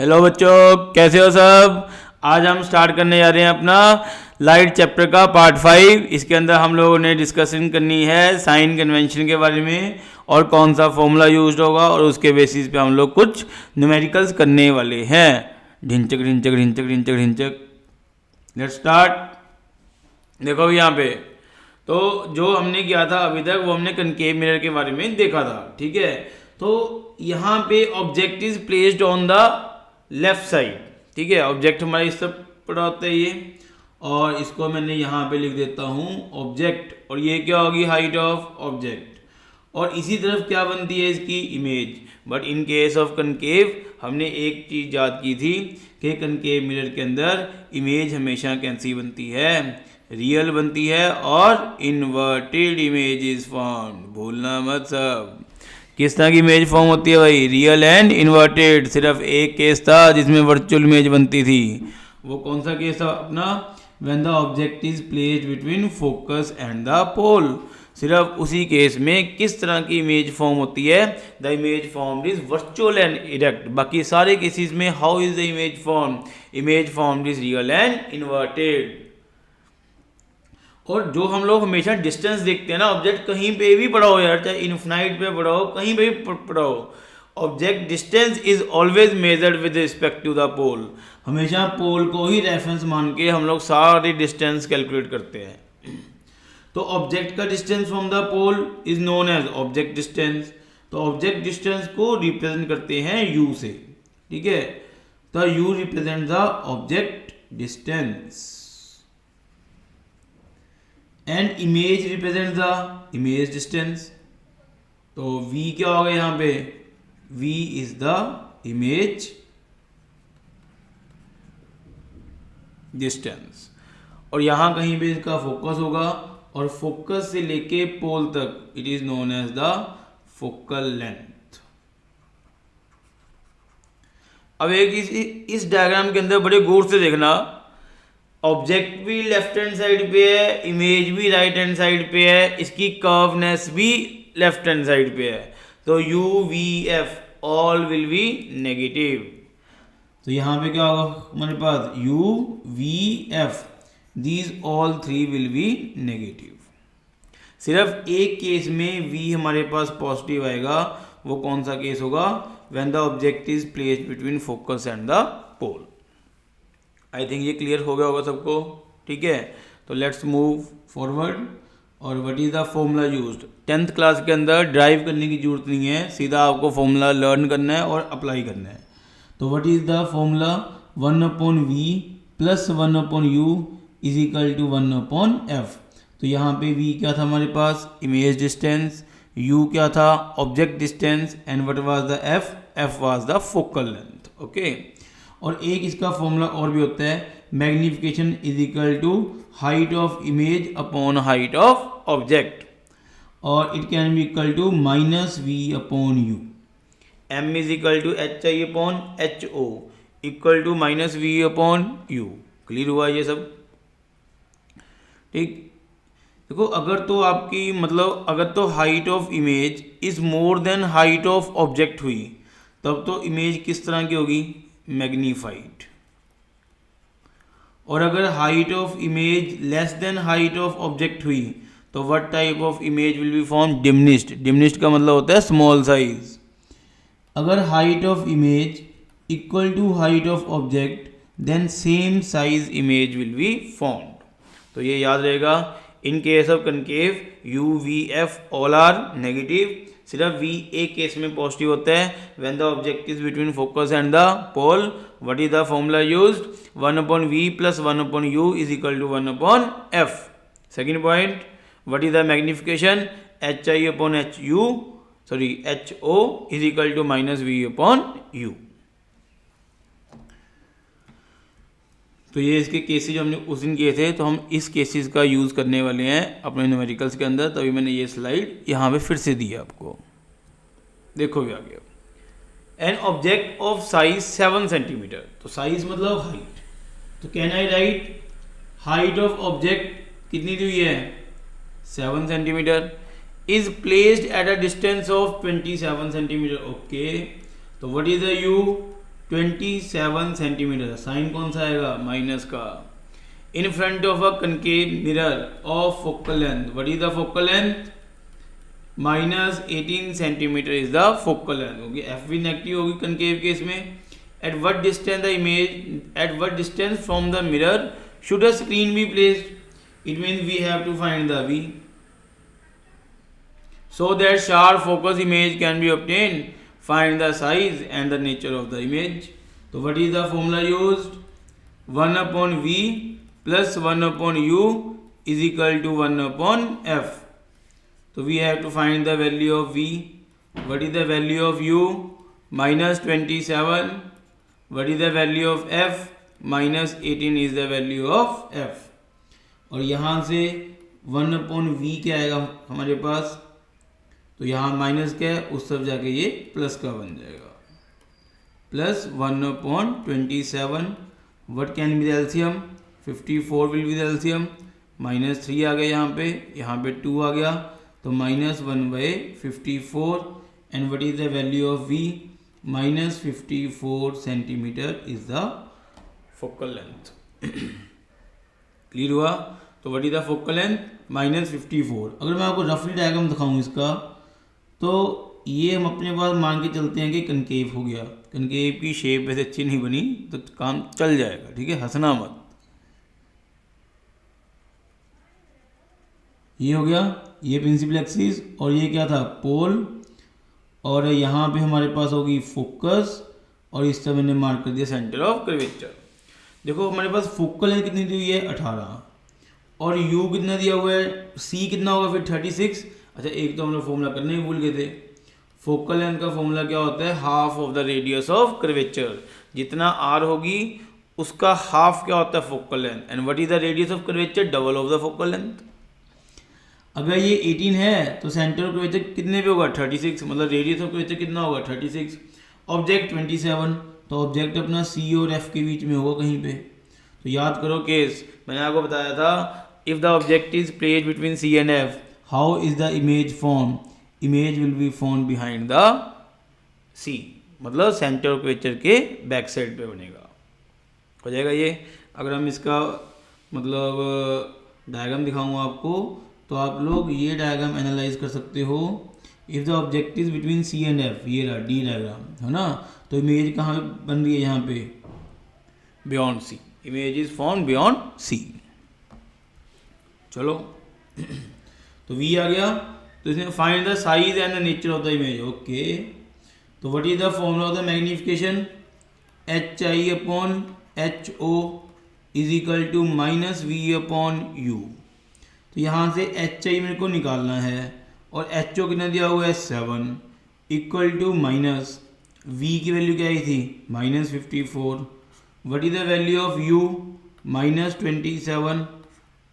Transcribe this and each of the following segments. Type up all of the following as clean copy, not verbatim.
Hello बच्चों, कैसे हो सब। आज हम स्टार्ट करने जा रहे हैं अपना लाइट चैप्टर का पार्ट 5। इसके अंदर हम लोगों ने डिस्कशन करनी है साइन कन्वेंशन के बारे में और कौन सा फॉर्मूला यूज्ड होगा, और उसके बेसिस पे हम लोग कुछ न्यूमेरिकल्स करने वाले हैं। ढिंचक ढिंचक ढिंचक ढिंचक ढिंचक। Let's start. देखो यहाँ पे तो जो हमने किया था अभी तक वो हमने कनकेव मिरर के बारे में देखा था, ठीक है। तो यहाँ पे object is placed on the left side, ठीक है। ऑब्जेक्ट हमारे इस तरफ पड़ा होता है ये, और इसको मैंने यहाँ पे लिख देता हूँ ऑब्जेक्ट, और ये क्या होगी हाइट ऑफ ऑब्जेक्ट, और इसी तरफ क्या बनती है इसकी image. But in case of concave हमने एक चीज़ याद की थी कि कनकेव मिरर के अंदर इमेज हमेशा कैसी बनती है, रियल बनती है, और इन्वर्टेड इमेज इज फॉर्म। भूलना मत सब। किस तरह की इमेज फॉर्म होती है भाई, रियल एंड इन्वर्टेड। सिर्फ एक केस था जिसमें वर्चुअल इमेज बनती थी, वो कौन सा केस था अपना, when the object is placed between focus and the pole. सिर्फ उसी केस में किस तरह की इमेज फॉर्म होती है, the image form is virtual and erect. बाकी सारे केसेस में how is the image form, image form is real and inverted. और जो हम लोग हमेशा डिस्टेंस देखते हैं ना, ऑब्जेक्ट कहीं पे भी पड़ा हो यार, चाहे इनफिनाइट पे पड़ा हो, कहीं पे भी पड़ा हो, object distance is always measured with respect to the pole. हमेशा पोल को ही रेफरेंस मान के हम लोग सारी डिस्टेंस कैलकुलेट करते हैं। तो ऑब्जेक्ट का distance from the pole is known as object distance. तो ऑब्जेक्ट डिस्टेंस को रिप्रेजेंट करते हैं यू से, ठीक है। तो u represent the object distance and image represent the image distance. तो v क्या होगा यहाँ पे, v is the image distance, और यहां कहीं पे इसका फोकस होगा, और फोकस से लेके पोल तक it is known as the focal length. अब एक इस डायग्राम के अंदर बड़े गौर से देखना, ऑब्जेक्ट भी लेफ्ट हैंड साइड पे है, इमेज भी राइट हैंड साइड पे है, इसकी कर्वनेस भी लेफ्ट हैंड साइड पे है। तो u v f all will be negative. तो यहां पे क्या होगा हमारे पास, u v f these all three will be negative. सिर्फ एक केस में v हमारे पास पॉजिटिव आएगा, वो कौन सा केस होगा, when the object is placed between focus and the pole. I think ये क्लियर हो गया होगा सबको, ठीक है। तो लेट्स मूव फॉरवर्ड। और what is the formula used. 10th class के अंदर ड्राइव करने की जरूरत नहीं है, सीधा आपको फॉर्मूला लर्न करना है और अप्लाई करना है। तो what is the formula, 1/v plus 1/u is equal to 1/f। तो यहाँ पे v क्या था हमारे पास, इमेज डिस्टेंस, u क्या था object distance, and what was the f was the focal length, okay. और एक इसका फॉर्मूला और भी होता है, magnification is equal to height of image upon height of object, और it can be equal to -v/u। m is equal to hi upon ho equal to -v/u। Clear हुआ ये सब, ठीक। देखो अगर तो आपकी मतलब अगर तो height of image is more than height of object हुई, तब तो इमेज किस तरह की होगी, मैग्नीफाइड। और अगर height of image less than height of object हुई, तो what type of image will be form, diminished. Diminished का मतलब होता है स्मॉल साइज। अगर height of image equal to height of object, then same size image will be formed. तो ये याद रहेगा, in case of concave u v f all are negative. सिर्फ v एक केस में पॉजिटिव होता है, when the object is between focus and the pole. What is the formula used, 1/v plus 1/u is equal to 1/f। Second point, what is the magnification, hi/hu sorry ho is equal to -v/u। तो ये इसके cases जो हमने उस दिन किए थे, तो हम इस केसेस का यूज़ करने वाले हैं अपने न्यूमेरिकल्स के अंदर। तभी मैंने ये स्लाइड यहाँ पे फिर से दी है आपको, देखो भी आ गया। An object of size 7 centimetre, तो साइज मतलब हाइट। तो can I write height of object कितनी दी हुई है, 7 centimetre, is placed at a distance of 27 centimetre, okay. तो what is the u, 27 centimetre, sign कौन सा आएगा, माइनस का। In front of a concave mirror of focal length, what is the focal length, minus 18 centimetre is the focal length, क्योंकि f भी negative होगी concave case में। At what distance the image, at what distance from the mirror should a screen be placed, it means we have to find the v so that sharp focus image can be obtained. Find the size and the nature of the image. So what is the formula used, 1 upon v plus 1 upon u is equal to 1 upon f. So we have to find the value of v. What is the value of u, minus 27. What is the value of f, minus 18 is the value of f. और यहाँ से 1 upon v क्या आएगा हमारे पास, तो यहाँ minus क्या है, उस सब जाके ये प्लस का बन जाएगा, plus 1 upon 27, what can be the LCM, 54 will be the LCM, minus 3 आ गया यहाँ पे 2 आ गया, तो minus 1/54 and what is the value of v, minus 54 centimetre is the focal length. Clear हुआ, तो what is the focal length, minus 54। अगर मैं आपको रफली डायग्राम दिखाऊं इसका, तो ये हम अपने पास मान के चलते हैं कि कनकेव हो गया, कनकेव की शेप वैसे अच्छी नहीं बनी तो काम चल जाएगा, ठीक है, हंसना मत। ये हो गया, ये प्रिंसिपल एक्सिस, और ये क्या था, पोल, और यहाँ पे हमारे पास होगी फोकस, और इस तरह मैंने मार्क कर दिया सेंटर ऑफ कर्वेचर। देखो हमारे पास फोकल लेंथ कितनी दी हुई है, 18, और u कितना दिया हुआ है, c कितना होगा फिर 36। अच्छा एक तो हम लोग फॉर्मूला करने ही भूल गए थे, फोकल लेंथ का फॉर्मूला क्या होता है, half of the radius of curvature, जितना r होगी उसका हाफ क्या होता है focal length, and what is the radius of curvature, double of the focal length. अगर ये 18 है तो सेंटर ऑफ कर्वेचर कितने पे होगा, 36, मतलब रेडियस ऑफ कर्वेचर कितना होगा, 36, ऑब्जेक्ट 27, तो ऑब्जेक्ट अपना c और f के बीच में होगा कहीं पे। तो याद करो केस, मैंने आपको बताया था, if the object is placed between c and f, how is the image form, image will be form behind the c, मतलब सेंटर ऑफ कर्वेचर के बैक साइड पे बनेगा, हो जाएगा ये। अगर हम इसका मतलब डायग्राम दिखाऊंगा आपको, तो आप लोग ये डायग्राम एनालाइज कर सकते हो। If the object is between c and f, ये रहा डी डायग्राम है ना, तो इमेज कहाँ बन रही है, यहाँ पे beyond c, image is form beyond c। चलो तो v आ गया, तो इसमें find the size and the nature of the image, okay. तो what is the formula of the magnification, hi upon ho is equal to minus v upon u। तो यहाँ से hi मेरे को निकालना है, और ho कितना दिया हुआ है 7, इक्वल टू माइनस v की वैल्यू क्या आई थी, minus 54, what is the value of u, minus 27,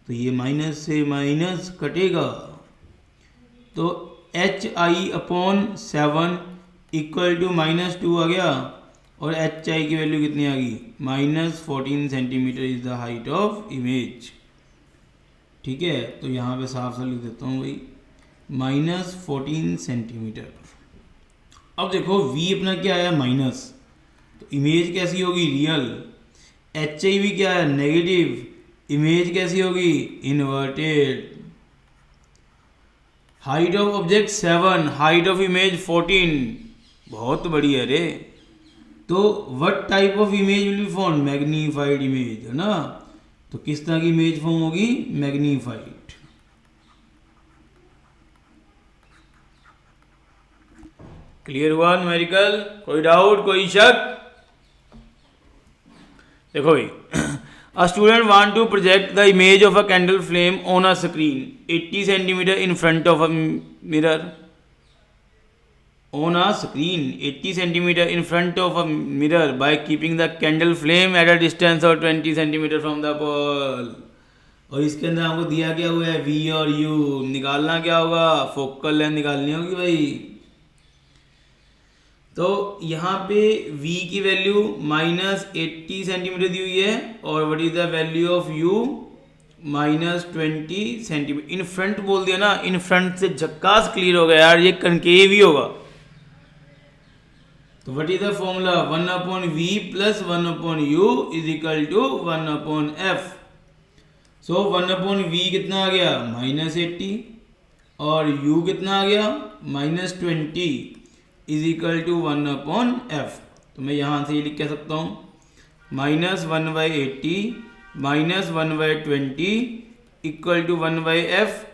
तो ये माइनस से माइनस कटेगा, तो hi upon 7 equal to minus 2 आ गया, और hi की वैल्यू कितनी आ गई, minus 14 centimetre is the height of image, ठीक है। तो यहाँ पे साफ साफ लिख देता हूँ भाई, माइनस 14 सेंटीमीटर। अब देखो v अपना क्या आया, माइनस, तो इमेज कैसी होगी, रियल, hi भी क्या है, नेगेटिव, इमेज कैसी होगी, inverted. Height of object 7, height of image 14, बहुत बड़ी है रे। तो what type of image will be form, magnified image, है ना। तो किस तरह की इमेज फॉर्म होगी, मैग्नीफाइड। क्लियर हुआ न्यूमेरिकल, कोई डाउट, कोई शक। देखो भाई, a student want to project the image of a candle flame on a screen 80 centimeter in front of a mirror, on a screen 80 centimeter in front of a mirror by keeping the candle flame at a distance of 20 centimeter from the pole। और इसके अंदर हमको दिया क्या हुआ है, v और u, निकालना क्या होगा, फोकल लेंथ निकालनी होगी भाई। तो यहाँ पे v की वैल्यू माइनस 80 सेंटीमीटर दी हुई है, और what is the value of u, minus 20 centimetre. In front बोल दिया ना, इन फ्रंट से झक्कास क्लियर हो गया यार, ये कनकेव ही होगा। तो what is the formula 1/v plus 1/u is equal to 1/f। So 1/v कितना आ गया -80 और u कितना आ गया -20 इज इक्वल टू 1/f। तो मैं यहाँ से ये लिख कह सकता हूँ -1/80 -1/20 इक्वल टू 1/f।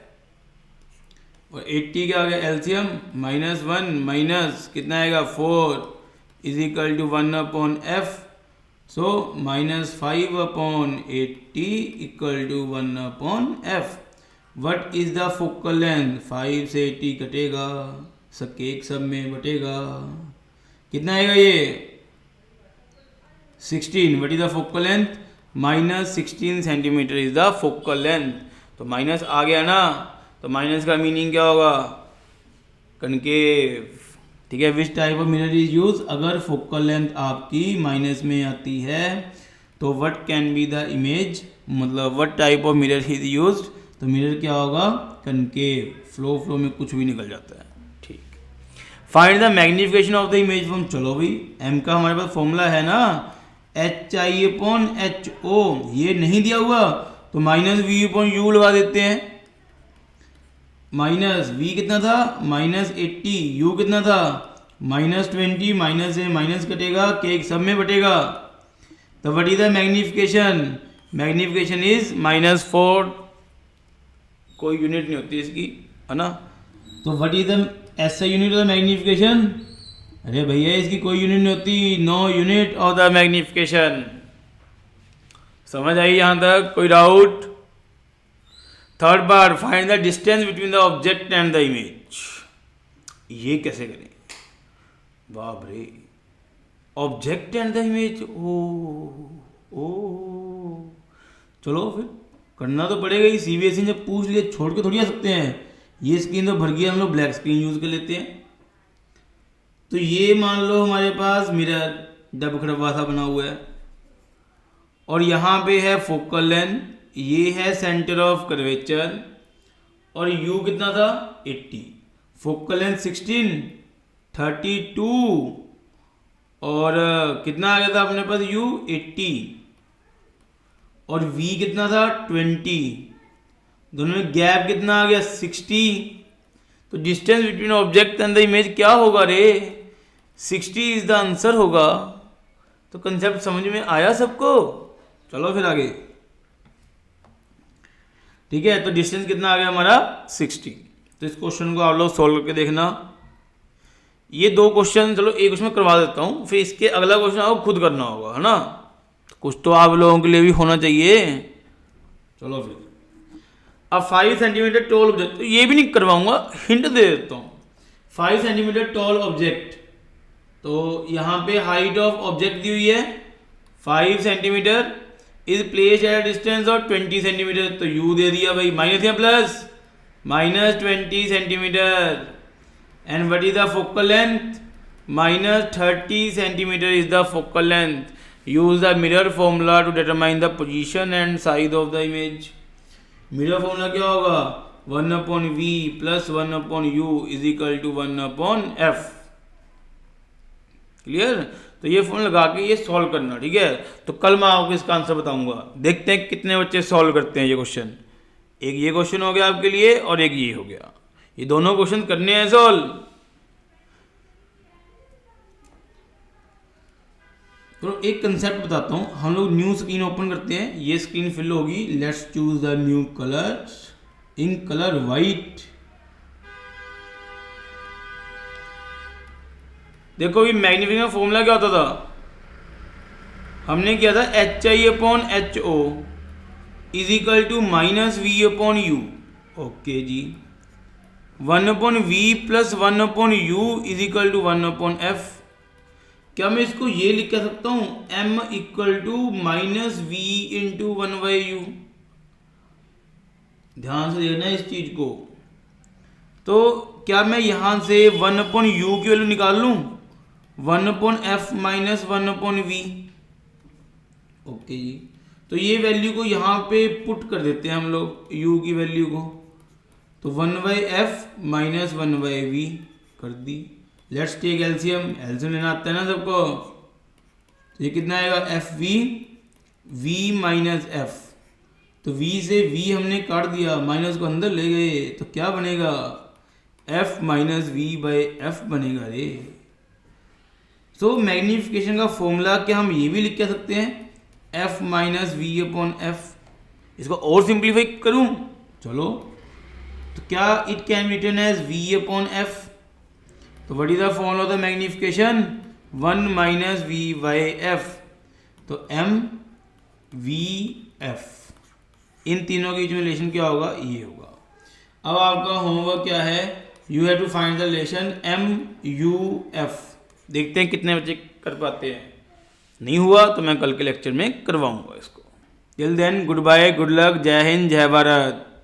और 80 क्या आ गया एलसीएम -1 माइनस कितना आएगा 4 is equal to 1/f। So -5/80 equal to 1/f। What is the focal length 5 से 80 कटेगा, सबके एक सब में बटेगा, कितना आएगा ये 16। What is the focal length -16 centimetre is the focal length. तो माइनस आ गया ना, तो माइनस का मीनिंग क्या होगा कनकेव। ठीक है, which type of mirror is use, अगर फोकल लेंथ आपकी माइनस में आती है तो what can be the image, मतलब what type of mirror is use. तो मिरर क्या होगा कनकेव, फ्लो में कुछ भी निकल जाता है। ठीक, find the magnification of the image from. चलो भाई m का हमारे पास फॉर्मूला है ना HI/HO, ये नहीं दिया हुआ तो -V/U लगा देते हैं। -V कितना था -80, U कितना था -20, माइनस से माइनस कटेगा, के सब में बटेगा। तो what is the magnification, magnification is -4, कोई यूनिट नहीं होती इसकी, है ना। तो what is the SI unit of the magnification, अरे भैया इसकी कोई यूनिट नहीं होती, no unit of the magnification. समझ आई यहाँ तक, कोई डाउट। थर्ड बार, find the distance between the object and the image. ये कैसे करें, बाप रे, ऑब्जेक्ट एंड द इमेज, ओ चलो फिर करना तो पड़ेगा ही। CBSE ने पूछ लिया, छोड़ के थोड़ी आ सकते हैं। ये स्क्रीन तो भर गई, हम लोग ब्लैक स्क्रीन यूज कर लेते हैं। तो ये मान लो हमारे पास मिरर डबखड़वा सा बना हुआ है और यहाँ पे है फोकल लेंथ, ये है सेंटर ऑफ कर्वेचर और U कितना था 80, फोकल लेंथ 16, 32 और कितना आ गया था अपने पास U 80 और V कितना था 20, दोनों में गैप कितना आ गया 60। तो distance between object and the image क्या होगा रे, 60 इज द आंसर होगा। तो कंसेप्ट समझ में आया सबको, चलो फिर आगे। ठीक है, तो डिस्टेंस कितना आ गया हमारा 60। तो इस क्वेश्चन को आप लोग सॉल्व करके देखना। ये दो क्वेश्चन, चलो एक क्वेश्चन करवा देता हूँ, फिर इसके अगला क्वेश्चन आपको खुद करना होगा, है ना। कुछ तो आप लोगों के लिए भी होना चाहिए। चलो फिर, अब 5 सेंटीमीटर टॉल ऑब्जेक्ट, तो ये भी नहीं करवाऊंगा, हिंट दे देता हूँ। 5 सेंटीमीटर टॉल ऑब्जेक्ट, तो यहाँ पे हाइट ऑफ ऑब्जेक्ट दी हुई है 5 centimetre, is place at distance of 20 centimetre. तो U दे दिया भाई, माइनस या plus, -20 centimetre. And what is the focal length, -30 centimetre is the focal length. Use the mirror formula to determine the position and size of the image. Mirror formula क्या होगा 1/v plus 1/u is equal to 1/f। Clear. तो ये formula लगा के ये solve करना, ठीक है। तो कल मैं आपको इसका आंसर बताऊंगा। देखते हैं कितने बच्चे सॉल्व करते हैं ये क्वेश्चन। एक ये क्वेश्चन हो गया आपके लिए और एक ये हो गया, ये दोनों क्वेश्चन करने हैं सॉल्व। तो एक कंसेप्ट बताता हूँ, हम लोग न्यू स्क्रीन ओपन करते हैं, ये स्क्रीन फिल होगी। Let's choose the new colour, in colour white. देखो ये मैग्नीफिकेशन फॉर्मूला क्या होता था, हमने किया था HI/HO is equal to -V/U। Okay जी, 1/V plus 1/U is equal to 1/F। क्या मैं इसको ये लिख के सकता हूं M equal to -V into 1/U। ध्यान से देखना इस चीज को। तो क्या मैं यहां से 1/U की वैल्यू निकाल लूं, 1/F माइनस 1/V। ओके जी, तो ये वैल्यू को यहाँ पे पुट कर देते हैं हम लोग U की वैल्यू को। तो 1/F माइनस 1/V कर दी। लेट्स टेक एलसीएम, एलसीएम लेना आता है ना सबको। तो ये कितना आएगा, F V, V minus F. तो v से v हमने काट दिया, माइनस को अंदर ले गए, तो क्या बनेगा, f minus we by F बनेगा रे। सो मैग्नीफिकेशन का फॉर्मूला क्या हम ये भी लिख के सकते हैं, f minus v upon f. इसको और सिंप्लीफाई करूं, चलो, तो क्या it can be written as v upon f. तो what is the formula of the magnification, 1 minus we by f. तो m v f, इन तीनों के बीच में रिलेशन क्या होगा, ये होगा। अब आपका होमवर्क क्या है, you have to find the relation M U F. देखते हैं कितने बच्चे कर पाते हैं, नहीं हुआ तो मैं कल के लेक्चर में करवाऊंगा इसको। Till then goodbye, good luck, जय हिंद, जय भारत।